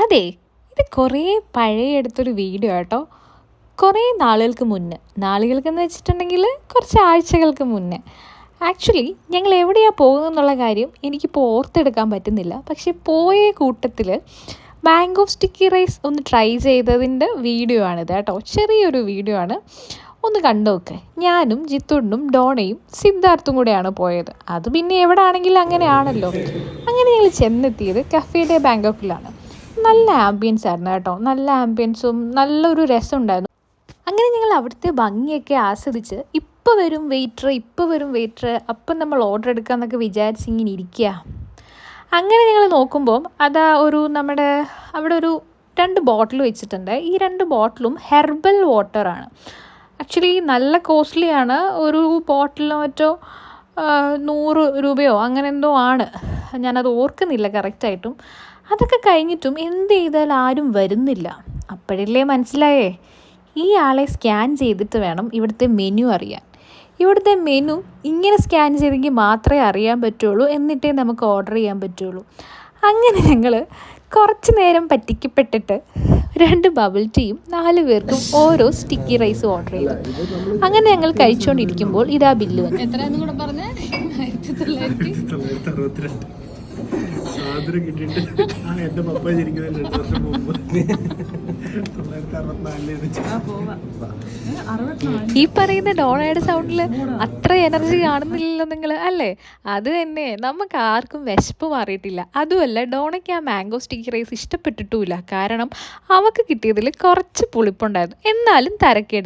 അതെ, ഇത് കുറേ പഴയെടുത്തൊരു വീഡിയോ കേട്ടോ. കുറേ നാളുകൾക്ക് മുന്നേ, നാളുകൾക്കെന്ന് വെച്ചിട്ടുണ്ടെങ്കിൽ കുറച്ച് ആഴ്ചകൾക്ക് മുന്നേ. ആക്ച്വലി ഞങ്ങൾ എവിടെയാണ് പോകുന്നതെന്നുള്ള കാര്യം എനിക്കിപ്പോൾ ഓർത്തെടുക്കാൻ പറ്റുന്നില്ല. പക്ഷേ പോയ കൂട്ടത്തിൽ മാംഗോ സ്റ്റിക്കി റൈസ് ഒന്ന് ട്രൈ ചെയ്തതിൻ്റെ വീഡിയോ ആണിത് കേട്ടോ. ചെറിയൊരു വീഡിയോ ആണ്, ഒന്ന് കണ്ടു നോക്ക്. ഞാനും ജിത്തുണ്ണും ഡോണയും സിദ്ധാർത്ഥും കൂടെയാണ് പോയത്. അത് പിന്നെ എവിടെ ആണെങ്കിലും അങ്ങനെയാണല്ലോ. അങ്ങനെ ഞങ്ങൾ ചെന്നെത്തിയത് കഫേ ഡേ ബാങ്കോക്കിലാണ്. നല്ല ആംബിയൻസ് ആയിരുന്നു കേട്ടോ. നല്ല ആംബിയൻസും നല്ലൊരു രസമുണ്ടായിരുന്നു. അങ്ങനെ ഞങ്ങൾ അവിടുത്തെ ഭംഗിയൊക്കെ ആസ്വദിച്ച് ഇപ്പോൾ വരും വെയിറ്റർ അപ്പം നമ്മൾ ഓർഡർ എടുക്കാമെന്നൊക്കെ വിചാരിച്ചിങ്ങനെ ഇരിക്കുക. അങ്ങനെ ഞങ്ങൾ നോക്കുമ്പോൾ അതാ നമ്മുടെ അവിടെ ഒരു 2 ബോട്ടിൽ വെച്ചിട്ടുണ്ട്. ഈ 2 ബോട്ടിലും ഹെർബൽ വാട്ടറാണ്. ആക്ച്വലി നല്ല കോസ്റ്റ്ലിയാണ്. ഒരു ബോട്ടിലിന് മറ്റോ 100 രൂപയോ അങ്ങനെ എന്തോ ആണ്. ഞാനത് ഓർക്കുന്നില്ല കറക്റ്റായിട്ടും. അതൊക്കെ കഴിഞ്ഞിട്ടും എന്ത് ചെയ്താലും ആരും വരുന്നില്ല. അപ്പോഴല്ലേ മനസ്സിലായേ, ഈ ആളെ സ്കാൻ ചെയ്തിട്ട് വേണം ഇവിടുത്തെ മെനു അറിയാൻ. ഇവിടുത്തെ മെനു ഇങ്ങനെ സ്കാൻ ചെയ്തെങ്കിൽ മാത്രമേ അറിയാൻ പറ്റുള്ളൂ, എന്നിട്ടേ നമുക്ക് ഓർഡർ ചെയ്യാൻ പറ്റുള്ളൂ. അങ്ങനെ ഞങ്ങൾ കുറച്ച് നേരം പറ്റിക്കപ്പെട്ടിട്ട് 2 ബബിൾ ടീയും 4 പേർക്കും ഓരോ സ്റ്റിക്കി റൈസും ഓർഡർ ചെയ്തു. അങ്ങനെ ഞങ്ങൾ കഴിച്ചുകൊണ്ടിരിക്കുമ്പോൾ ഇതാ ബില്ല് വന്നു. എത്രയാണെന്ന് കൂടെ പറഞ്ഞേ? 1962 സാധനം കിട്ടിയിട്ട് എൻ്റെ പപ്പ ജനിക്കുന്നതിന് 2 വർഷം മുമ്പ് 1964. ഈ പറയുന്ന ഡോണയുടെ സൗണ്ടിൽ അത്ര എനർജി കാണുന്നില്ലല്ലോ നിങ്ങൾ അല്ലേ? അത് തന്നെ, നമുക്ക് ആർക്കും വിശപ്പ് മാറിയിട്ടില്ല. അതുമല്ല, ഡോണയ്ക്ക് ആ മാംഗോ സ്റ്റിക്കി റൈസ് ഇഷ്ടപ്പെട്ടിട്ടുമില്ല. കാരണം അവൾക്ക് കിട്ടിയതിൽ കുറച്ച് പുളിപ്പുണ്ടായിരുന്നു. എന്നാലും തരക്കേടില്ല.